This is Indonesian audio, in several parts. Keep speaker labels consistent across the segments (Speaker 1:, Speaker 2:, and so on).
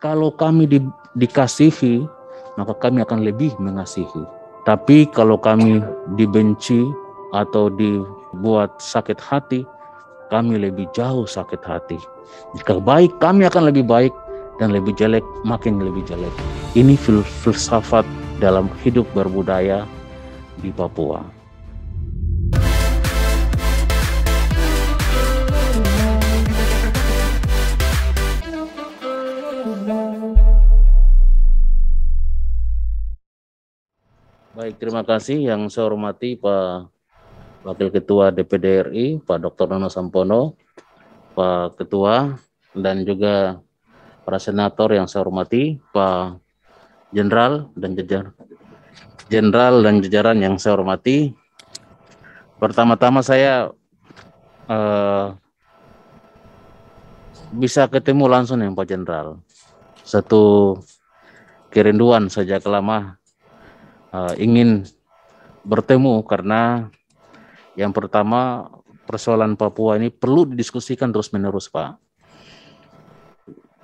Speaker 1: Kalau kami dikasihi, maka kami akan lebih mengasihi. Tapi kalau kami dibenci atau dibuat sakit hati, kami lebih jauh sakit hati. Jika baik, kami akan lebih baik, dan lebih jelek, makin lebih jelek. Ini filsafat dalam hidup berbudaya di Papua. Baik, terima kasih yang saya hormati Pak Wakil Ketua DPD RI, Pak Dr. Nono Sampono, Pak Ketua, dan juga para senator yang saya hormati, Pak Jenderal dan jajaran yang saya hormati. Pertama-tama saya bisa ketemu langsung dengan Pak Jenderal. Satu kerinduan sejak lama ingin bertemu, karena yang pertama persoalan Papua ini perlu didiskusikan terus-menerus, Pak.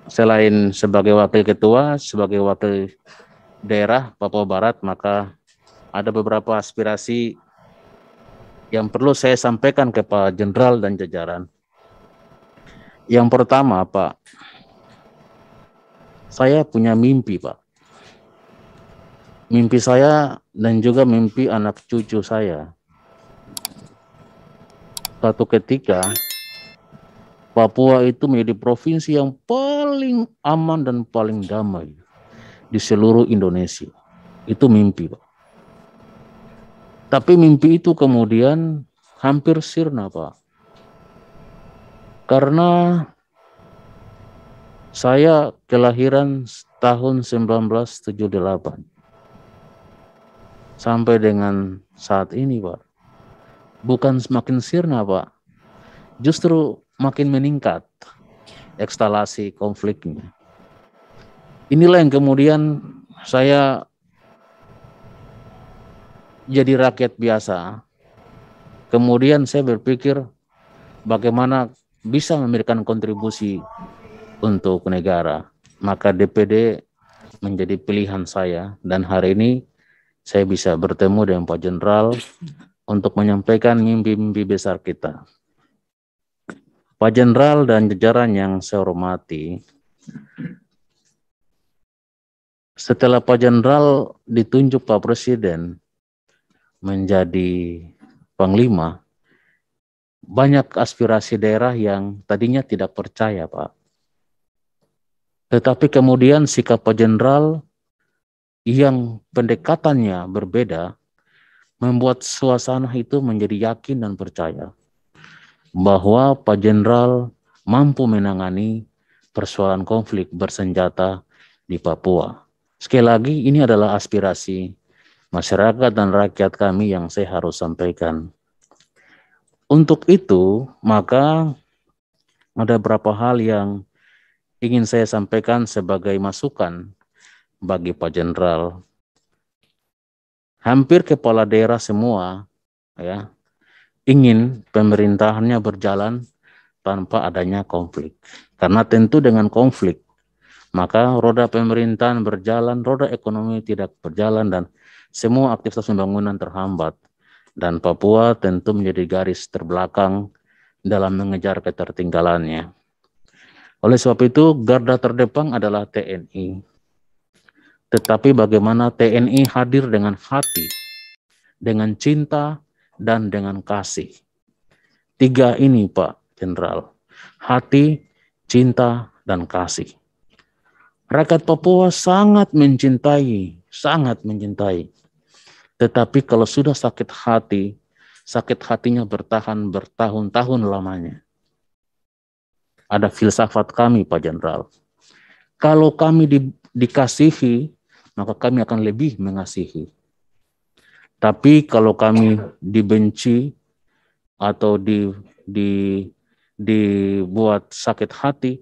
Speaker 1: Selain sebagai wakil ketua, sebagai wakil daerah Papua Barat, maka ada beberapa aspirasi yang perlu saya sampaikan ke Pak Jenderal dan jajaran. Yang pertama, Pak, saya punya mimpi, Pak. Mimpi saya dan juga mimpi anak cucu saya. Suatu ketika, Papua itu menjadi provinsi yang paling aman dan paling damai di seluruh Indonesia. Itu mimpi, Pak. Tapi mimpi itu kemudian hampir sirna, Pak. Karena saya kelahiran tahun 1978. Sampai dengan saat ini, Pak, bukan semakin sirna, Pak, justru makin meningkat ekskalasi konfliknya. Inilah yang kemudian saya jadi rakyat biasa. Kemudian saya berpikir bagaimana bisa memberikan kontribusi untuk negara. Maka DPD menjadi pilihan saya, dan hari ini saya bisa bertemu dengan Pak Jenderal untuk menyampaikan mimpi-mimpi besar kita. Pak Jenderal dan jajaran yang saya hormati, setelah Pak Jenderal ditunjuk Pak Presiden menjadi Panglima, banyak aspirasi daerah yang tadinya tidak percaya, Pak. Tetapi kemudian sikap Pak Jenderal yang pendekatannya berbeda membuat suasana itu menjadi yakin dan percaya bahwa Pak Jenderal mampu menangani persoalan konflik bersenjata di Papua. Sekali lagi, ini adalah aspirasi masyarakat dan rakyat kami yang saya harus sampaikan. Untuk itu, maka ada beberapa hal yang ingin saya sampaikan sebagai masukan bagi Pak Jenderal. Hampir kepala daerah semua ya ingin pemerintahannya berjalan tanpa adanya konflik. Karena tentu dengan konflik, maka roda pemerintahan berjalan, roda ekonomi tidak berjalan, dan semua aktivitas pembangunan terhambat. Dan Papua tentu menjadi garis terbelakang dalam mengejar ketertinggalannya. Oleh sebab itu, garda terdepan adalah TNI. Tetapi bagaimana TNI hadir dengan hati, dengan cinta, dan dengan kasih. Tiga ini, Pak Jenderal. Hati, cinta, dan kasih. Rakyat Papua sangat mencintai. Tetapi kalau sudah sakit hatinya bertahan bertahun-tahun lamanya. Ada filsafat kami, Pak Jenderal. Kalau kami dikasihi, maka kami akan lebih mengasihi. Tapi kalau kami dibenci atau dibuat sakit hati,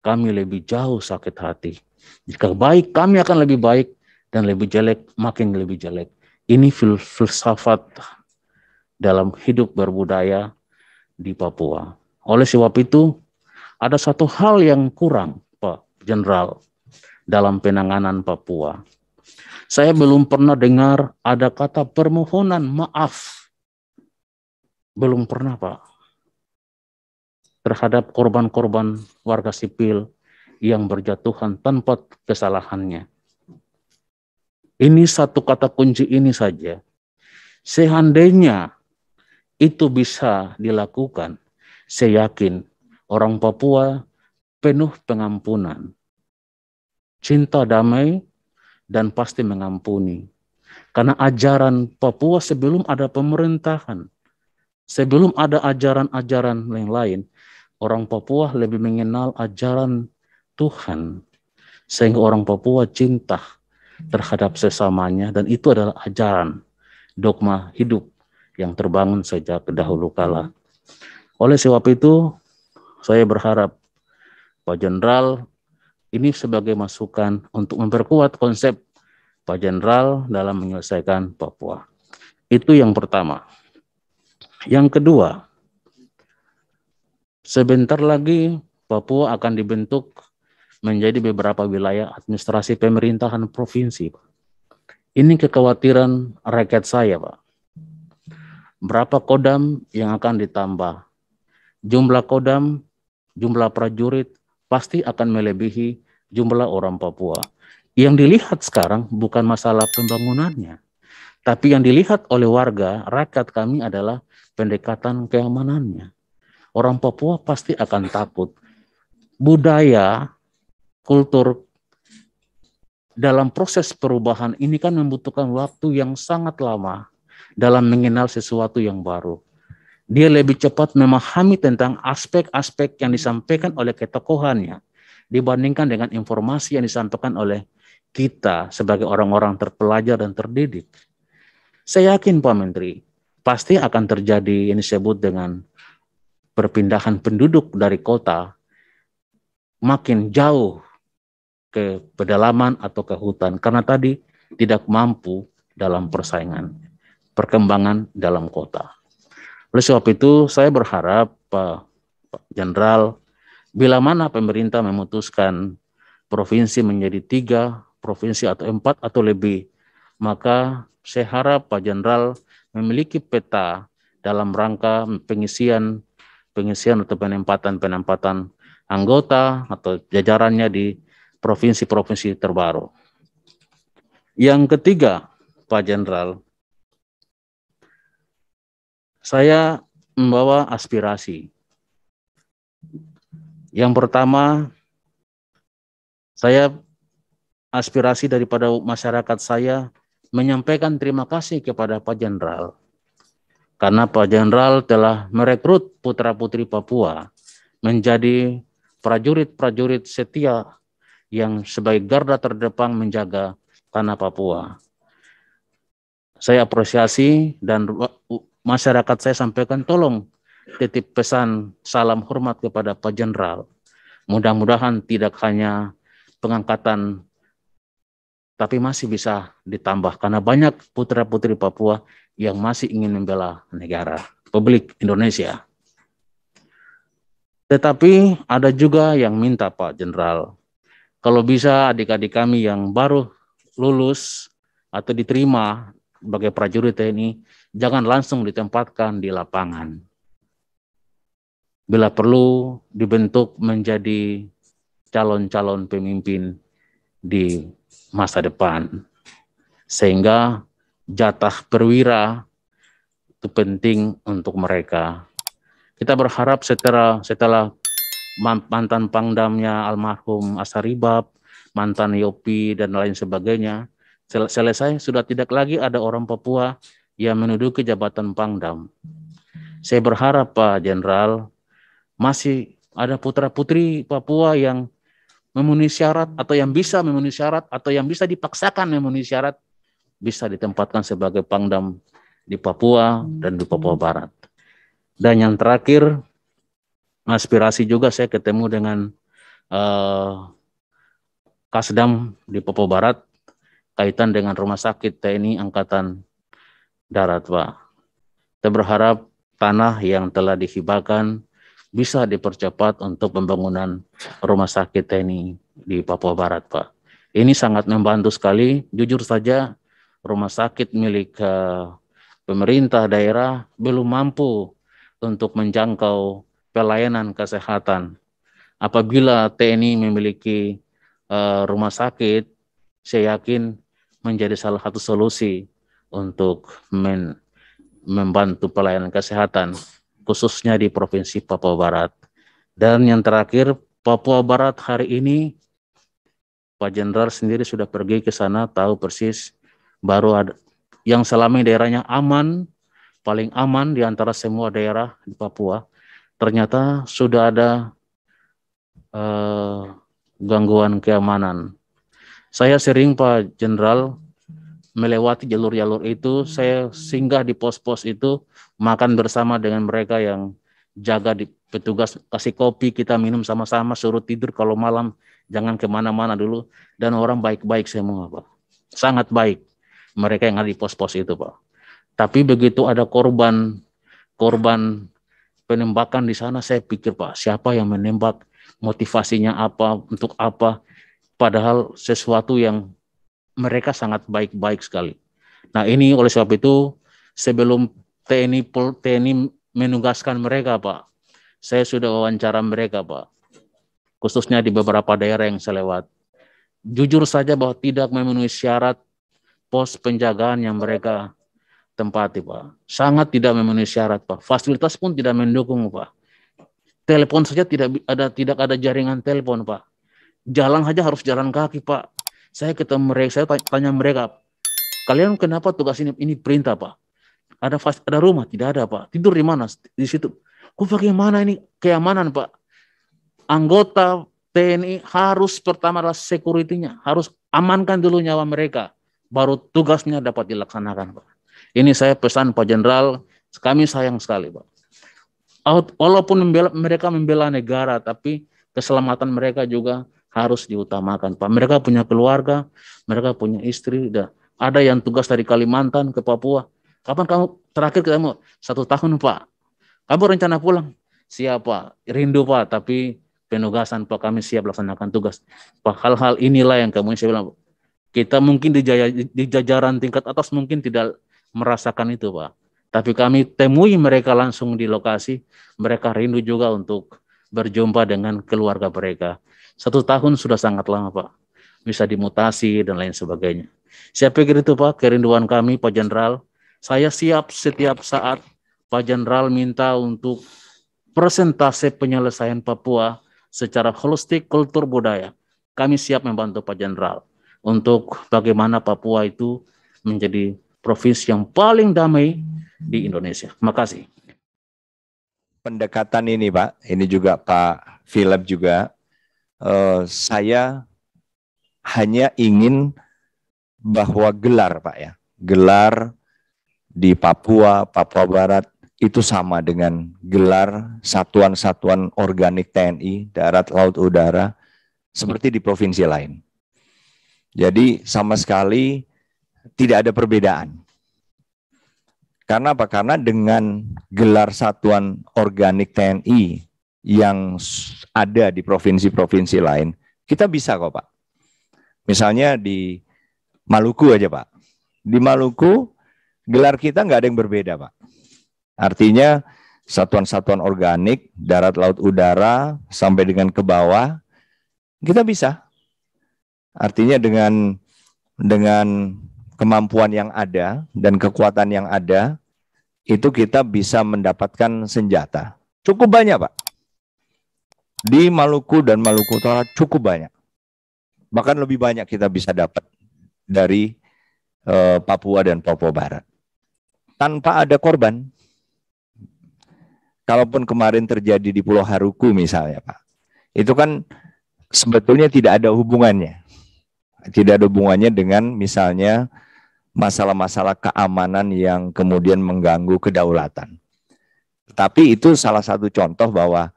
Speaker 1: kami lebih jauh sakit hati. Jika baik, kami akan lebih baik, dan lebih jelek, makin lebih jelek. Ini filsafat dalam hidup berbudaya di Papua. Oleh sebab itu, ada satu hal yang kurang, Pak Jenderal. dalam penanganan Papua. Saya belum pernah dengar ada kata permohonan maaf. Belum pernah, Pak. Terhadap korban-korban warga sipil yang berjatuhan tanpa kesalahannya. Ini satu kata kunci ini saja. Seandainya itu bisa dilakukan, saya yakin orang Papua penuh pengampunan, cinta damai, dan pasti mengampuni. Karena ajaran Papua sebelum ada pemerintahan, sebelum ada ajaran-ajaran yang lain, orang Papua lebih mengenal ajaran Tuhan. Sehingga orang Papua cinta terhadap sesamanya, dan itu adalah ajaran, dogma hidup yang terbangun sejak dahulu kala. Oleh sebab itu, saya berharap Pak Jenderal ini sebagai masukan untuk memperkuat konsep Pak Jenderal dalam menyelesaikan Papua. Itu yang pertama. Yang kedua, sebentar lagi Papua akan dibentuk menjadi beberapa wilayah administrasi pemerintahan provinsi. Ini kekhawatiran rakyat saya, Pak. Berapa kodam yang akan ditambah? Jumlah kodam, jumlah prajurit pasti akan melebihi jumlah orang Papua. Yang dilihat sekarang bukan masalah pembangunannya, tapi yang dilihat oleh warga, rakyat kami adalah pendekatan keamanannya. Orang Papua pasti akan takut. Budaya, kultur dalam proses perubahan ini kan membutuhkan waktu yang sangat lama dalam mengenal sesuatu yang baru. Dia lebih cepat memahami tentang aspek-aspek yang disampaikan oleh ketokohannya dibandingkan dengan informasi yang disampaikan oleh kita sebagai orang-orang terpelajar dan terdidik. Saya yakin Pak Menteri, pasti akan terjadi yang disebut dengan perpindahan penduduk dari kota makin jauh ke pedalaman atau ke hutan, karena tadi tidak mampu dalam persaingan, perkembangan dalam kota. Oleh sebab itu, saya berharap Pak Jenderal, bila mana pemerintah memutuskan provinsi menjadi 3 provinsi atau 4 atau lebih, maka saya harap Pak Jenderal memiliki peta dalam rangka pengisian atau penempatan anggota atau jajarannya di provinsi-provinsi terbaru. Yang ketiga, Pak Jenderal, saya membawa aspirasi. Yang pertama, saya aspirasi daripada masyarakat saya menyampaikan terima kasih kepada Pak Jenderal. Karena Pak Jenderal telah merekrut putra-putri Papua menjadi prajurit-prajurit setia yang sebagai garda terdepan menjaga tanah Papua. Saya apresiasi dan masyarakat saya sampaikan tolong titip pesan salam hormat kepada Pak Jenderal. Mudah-mudahan tidak hanya pengangkatan, tapi masih bisa ditambah karena banyak putra-putri Papua yang masih ingin membela negara, Republik Indonesia. Tetapi ada juga yang minta Pak Jenderal, kalau bisa adik-adik kami yang baru lulus atau diterima sebagai prajurit TNI, jangan langsung ditempatkan di lapangan. Bila perlu dibentuk menjadi calon-calon pemimpin di masa depan. Sehingga jatah perwira itu penting untuk mereka. Kita berharap setelah mantan pangdamnya almarhum Asaribab, mantan Yopi, dan lain sebagainya, selesai, sudah tidak lagi ada orang Papua yang menduduki jabatan pangdam. Saya berharap Pak Jenderal, masih ada putra-putri Papua yang memenuhi syarat atau yang bisa memenuhi syarat atau yang bisa dipaksakan memenuhi syarat, bisa ditempatkan sebagai pangdam di Papua dan di Papua Barat. Dan yang terakhir, aspirasi juga saya ketemu dengan Kasdam di Papua Barat kaitan dengan rumah sakit TNI Angkatan Darat, Pak. Kita berharap tanah yang telah dihibahkan bisa dipercepat untuk pembangunan rumah sakit TNI di Papua Barat, Pak. Ini sangat membantu sekali. Jujur saja, rumah sakit milik pemerintah daerah belum mampu untuk menjangkau pelayanan kesehatan. Apabila TNI memiliki rumah sakit, saya yakin menjadi salah satu solusi untuk membantu pelayanan kesehatan, khususnya di Provinsi Papua Barat. Dan yang terakhir, Papua Barat hari ini, Pak Jenderal sendiri sudah pergi ke sana, tahu persis, baru ada yang selama daerahnya aman, paling aman di antara semua daerah di Papua, ternyata sudah ada gangguan keamanan. Saya sering, Pak Jenderal, melewati jalur-jalur itu, saya singgah di pos-pos itu, makan bersama dengan mereka yang jaga di petugas, kasih kopi, kita minum sama-sama, suruh tidur kalau malam, jangan kemana-mana dulu, dan orang baik-baik semua, Pak. Sangat baik mereka yang ada di pos-pos itu, Pak. Tapi begitu ada korban penembakan di sana, saya pikir, Pak, siapa yang menembak, motivasinya apa, untuk apa, padahal sesuatu yang mereka sangat baik-baik sekali. Nah, ini oleh sebab itu, sebelum TNI menugaskan mereka, Pak, saya sudah wawancara mereka, Pak, khususnya di beberapa daerah yang saya lewat. Jujur saja bahwa tidak memenuhi syarat pos penjagaan yang mereka tempati, Pak. Sangat tidak memenuhi syarat, Pak. Fasilitas pun tidak mendukung, Pak. Telepon saja tidak ada jaringan telepon, Pak. Jalan saja harus jalan kaki, Pak. Saya ketemu mereka, saya tanya mereka, kalian kenapa tugas ini perintah, Pak? Ada rumah? Tidak ada, Pak. Tidur di mana? Di situ. Kok bagaimana ini keamanan, Pak? Anggota TNI harus pertama adalah security-nya, harus amankan dulu nyawa mereka, baru tugasnya dapat dilaksanakan, Pak. Ini saya pesan Pak Jenderal, kami sayang sekali, Pak. Walaupun mereka membela negara, tapi keselamatan mereka juga harus diutamakan, Pak. Mereka punya keluarga, mereka punya istri, dan ada yang tugas dari Kalimantan ke Papua. Kapan kamu terakhir ketemu? 1 tahun, Pak. Kamu rencana pulang? Siap, Pak. Rindu, Pak, tapi penugasan, Pak, kami siap laksanakan tugas. Pak, hal-hal inilah yang kami saya bilang, kita mungkin di jajaran tingkat atas mungkin tidak merasakan itu, Pak. Tapi kami temui mereka langsung di lokasi, mereka rindu juga untuk berjumpa dengan keluarga mereka. 1 tahun sudah sangat lama, Pak. Bisa dimutasi dan lain sebagainya. Saya pikir itu, Pak, kerinduan kami, Pak Jenderal. Saya siap setiap saat Pak Jenderal minta untuk persentase penyelesaian Papua secara holistik kultur budaya. Kami siap membantu Pak Jenderal untuk bagaimana Papua itu menjadi provinsi yang paling damai di Indonesia. Terima kasih.
Speaker 2: Pendekatan ini, Pak, ini juga Pak Philip juga, saya hanya ingin bahwa gelar, Pak, ya, gelar di Papua, Papua Barat itu sama dengan gelar satuan-satuan organik TNI, darat, laut, udara, seperti di provinsi lain. Jadi sama sekali tidak ada perbedaan. Karena apa? Karena dengan gelar satuan organik TNI yang ada di provinsi-provinsi lain, kita bisa kok, Pak. Misalnya di Maluku aja, Pak. Di Maluku, gelar kita nggak ada yang berbeda, Pak. Artinya satuan-satuan organik, darat, laut, udara, sampai dengan ke bawah, kita bisa. Artinya dengan kemampuan yang ada dan kekuatan yang ada, itu kita bisa mendapatkan senjata. Cukup banyak, Pak. Di Maluku dan Maluku Utara cukup banyak. Bahkan lebih banyak kita bisa dapat dari Papua dan Papua Barat. Tanpa ada korban. Kalaupun kemarin terjadi di Pulau Haruku misalnya, Pak. Itu kan sebetulnya tidak ada hubungannya. Tidak ada hubungannya dengan misalnya masalah-masalah keamanan yang kemudian mengganggu kedaulatan. Tapi itu salah satu contoh bahwa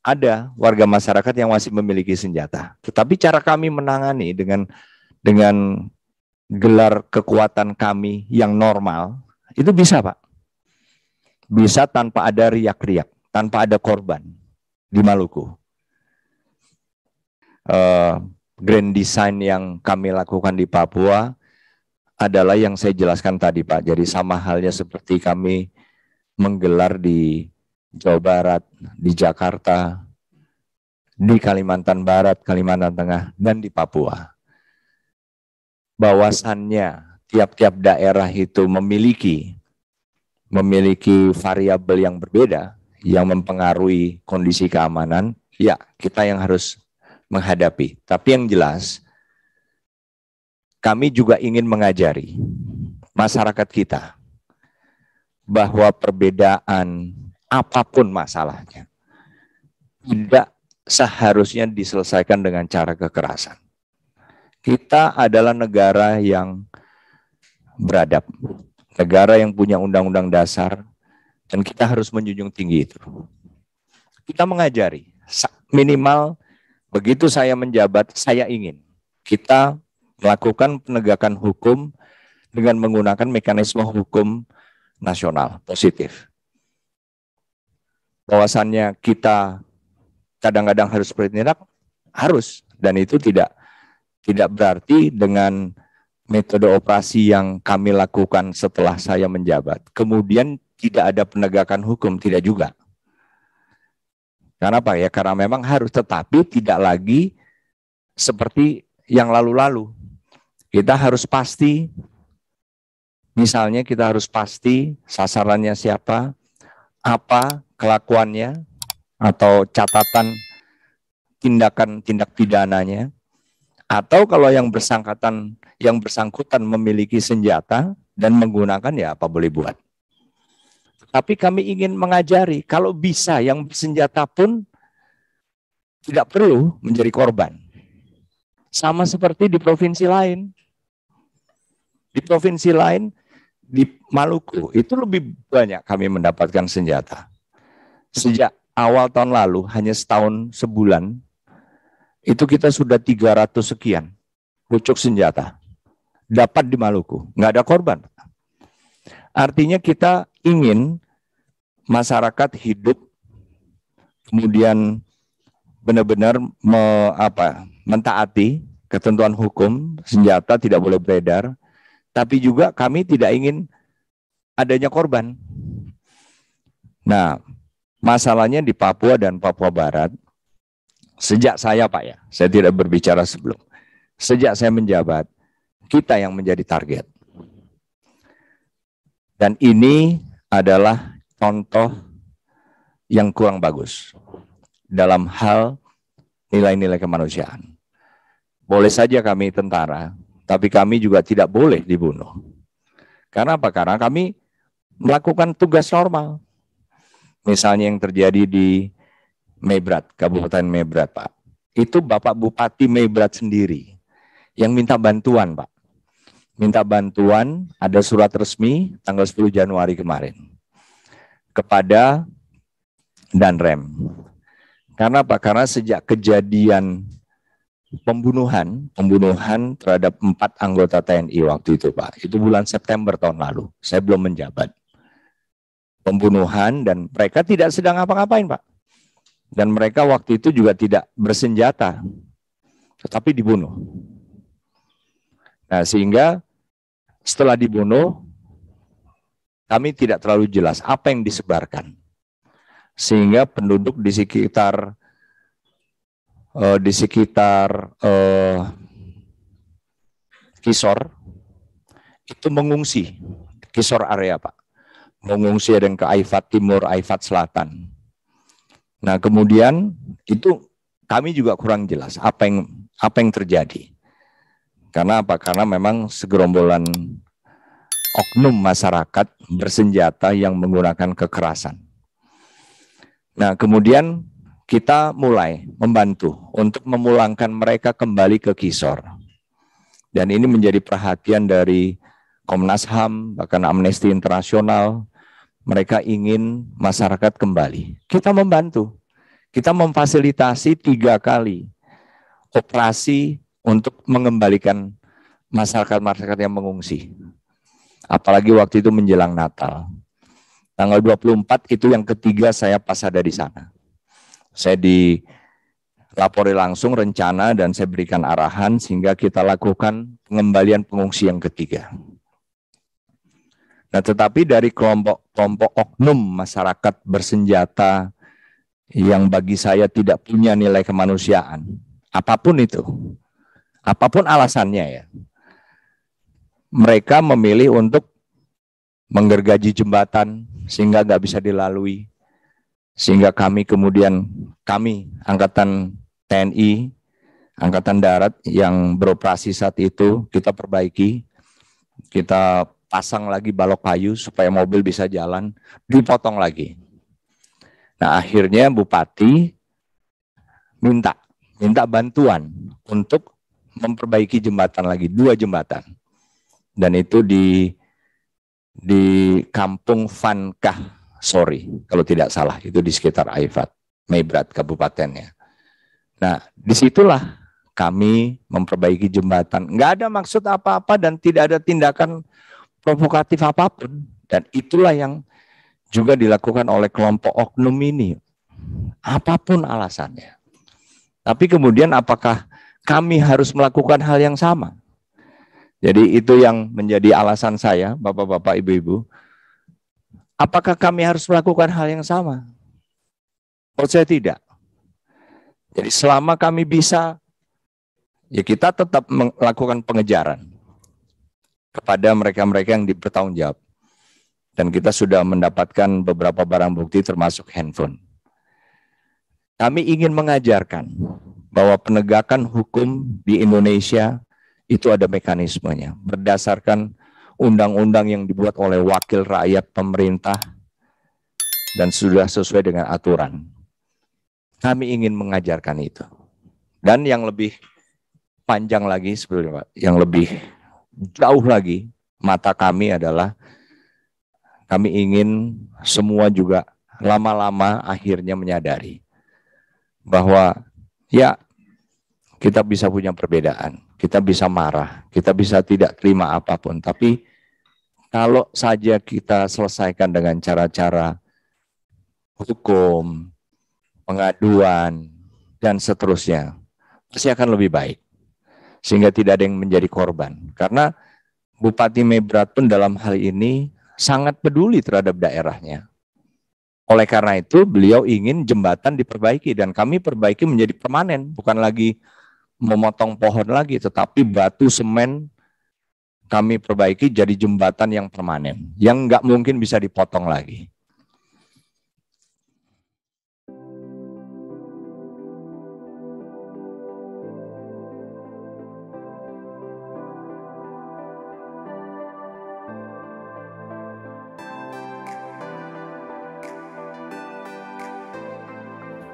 Speaker 2: ada warga masyarakat yang masih memiliki senjata. Tetapi cara kami menangani dengan gelar kekuatan kami yang normal, itu bisa, Pak. Bisa tanpa ada riak-riak, tanpa ada korban di Maluku. grand design yang kami lakukan di Papua adalah yang saya jelaskan tadi, Pak. Jadi sama halnya seperti kami menggelar di Jawa Barat, di Jakarta, di Kalimantan Barat, Kalimantan Tengah, dan di Papua. Bahwasannya tiap-tiap daerah itu memiliki variabel yang berbeda yang mempengaruhi kondisi keamanan, ya kita yang harus menghadapi. Tapi yang jelas, kami juga ingin mengajari masyarakat kita bahwa perbedaan apapun masalahnya tidak seharusnya diselesaikan dengan cara kekerasan. Kita adalah negara yang beradab, negara yang punya undang-undang dasar, dan kita harus menjunjung tinggi itu. Kita mengajari, minimal begitu saya menjabat, saya ingin kita melakukan penegakan hukum dengan menggunakan mekanisme hukum nasional positif. Bahwasannya kita kadang-kadang harus bertindak, harus, dan itu tidak berarti dengan metode operasi yang kami lakukan setelah saya menjabat kemudian tidak ada penegakan hukum, tidak juga. Karena apa ya? Karena memang harus, tetapi tidak lagi seperti yang lalu-lalu. Kita harus pasti, misalnya kita harus pasti sasarannya siapa, apa kelakuannya, atau catatan tindak pidananya, atau kalau yang bersangkutan memiliki senjata dan menggunakan, ya apa boleh buat. Tapi kami ingin mengajari, kalau bisa yang bersenjata pun tidak perlu menjadi korban. Sama seperti di provinsi lain. Di provinsi lain, di Maluku, itu lebih banyak kami mendapatkan senjata. Sejak awal tahun lalu, hanya setahun sebulan, itu kita sudah 300 sekian pucuk senjata dapat di Maluku, nggak ada korban. Artinya kita ingin masyarakat hidup kemudian benar-benar mentaati ketentuan hukum, senjata tidak boleh beredar, tapi juga kami tidak ingin adanya korban. Nah, masalahnya di Papua dan Papua Barat, sejak saya Pak ya, saya tidak berbicara sebelum. Sejak saya menjabat, kita yang menjadi target. Dan ini adalah contoh yang kurang bagus dalam hal nilai-nilai kemanusiaan. Boleh saja kami tentara, tapi kami juga tidak boleh dibunuh. Karena apa? Karena kami melakukan tugas normal. Misalnya yang terjadi di Mebrat, Kabupaten Mebrat, Pak. Itu Bapak Bupati Mebrat sendiri yang minta bantuan, Pak. Minta bantuan, ada surat resmi tanggal 10 Januari kemarin kepada Danrem. Karena apa? Karena sejak kejadian pembunuhan terhadap 4 anggota TNI waktu itu, Pak. Itu bulan September tahun lalu. Saya belum menjabat. Pembunuhan dan mereka tidak sedang ngapa-ngapain, Pak. Dan mereka waktu itu juga tidak bersenjata, tetapi dibunuh. Nah, sehingga setelah dibunuh, kami tidak terlalu jelas apa yang disebarkan. Sehingga penduduk di sekitar Kisor itu mengungsi, Kisor area Pak. Mengungsi ada yang ke Aifat Timur, Aifat Selatan. Nah, kemudian itu kami juga kurang jelas apa yang terjadi. Karena apa? Karena memang segerombolan oknum masyarakat bersenjata yang menggunakan kekerasan. Nah, kemudian kita mulai membantu untuk memulangkan mereka kembali ke Kisor. Dan ini menjadi perhatian dari Komnas HAM, bahkan Amnesty Internasional. Mereka ingin masyarakat kembali. Kita membantu. Kita memfasilitasi 3 kali operasi untuk mengembalikan masyarakat yang mengungsi. Apalagi waktu itu menjelang Natal. Tanggal 24 itu yang ketiga saya pas ada di sana. Saya di lapori langsung rencana dan saya berikan arahan sehingga kita lakukan pengembalian pengungsi yang ketiga. Nah, tetapi dari kelompok oknum masyarakat bersenjata yang bagi saya tidak punya nilai kemanusiaan, apapun itu, apapun alasannya ya, mereka memilih untuk menggergaji jembatan sehingga nggak bisa dilalui, sehingga kami Angkatan TNI, Angkatan Darat yang beroperasi saat itu, kita perbaiki, kita pasang lagi balok kayu supaya mobil bisa jalan, dipotong lagi. Nah, akhirnya Bupati minta bantuan untuk memperbaiki jembatan lagi, 2 jembatan. Dan itu di Kampung Vankah, kalau tidak salah, itu di sekitar Aifat, Mebrat kabupatennya. Nah, disitulah kami memperbaiki jembatan. Nggak ada maksud apa-apa dan tidak ada tindakan provokatif apapun. Dan itulah yang juga dilakukan oleh kelompok oknum ini. Apapun alasannya. Tapi kemudian apakah kami harus melakukan hal yang sama? Jadi itu yang menjadi alasan saya, Bapak-bapak, Ibu-ibu. Apakah kami harus melakukan hal yang sama? Menurut saya tidak. Jadi selama kami bisa, ya kita tetap melakukan pengejaran kepada mereka-mereka yang bertanggung jawab. Dan kita sudah mendapatkan beberapa barang bukti termasuk handphone. Kami ingin mengajarkan bahwa penegakan hukum di Indonesia itu ada mekanismenya. Berdasarkan undang-undang yang dibuat oleh wakil rakyat pemerintah dan sudah sesuai dengan aturan. Kami ingin mengajarkan itu. Dan yang lebih panjang lagi, sebetulnya, Pak, yang lebih jauh lagi, mata kami adalah kami ingin semua juga lama-lama akhirnya menyadari bahwa ya kita bisa punya perbedaan, kita bisa marah, kita bisa tidak terima apapun, tapi kalau saja kita selesaikan dengan cara-cara hukum, pengaduan, dan seterusnya, pasti akan lebih baik. Sehingga tidak ada yang menjadi korban. Karena Bupati Mebrat pun dalam hal ini sangat peduli terhadap daerahnya. Oleh karena itu, beliau ingin jembatan diperbaiki, dan kami perbaiki menjadi permanen, bukan lagi memotong pohon lagi, tetapi batu semen kami perbaiki jadi jembatan yang permanen, yang nggak mungkin bisa dipotong lagi.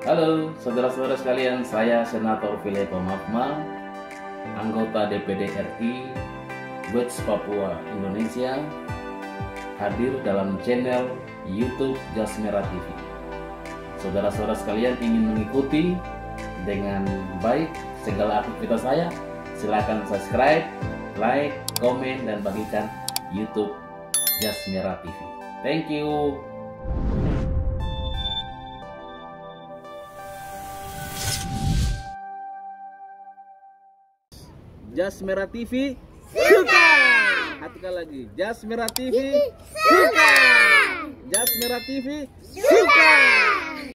Speaker 1: Halo saudara-saudara sekalian, saya Senator Philipo Mafma, anggota DPD RI West Papua Indonesia, hadir dalam channel YouTube Jas Merah TV. Saudara-saudara sekalian ingin mengikuti dengan baik segala aktivitas saya, silakan subscribe, like, komen, dan bagikan YouTube Jas Merah TV. Thank you. Jas Merah TV suka. Katakan lagi, Jas Merah TV suka. Jas Merah TV suka.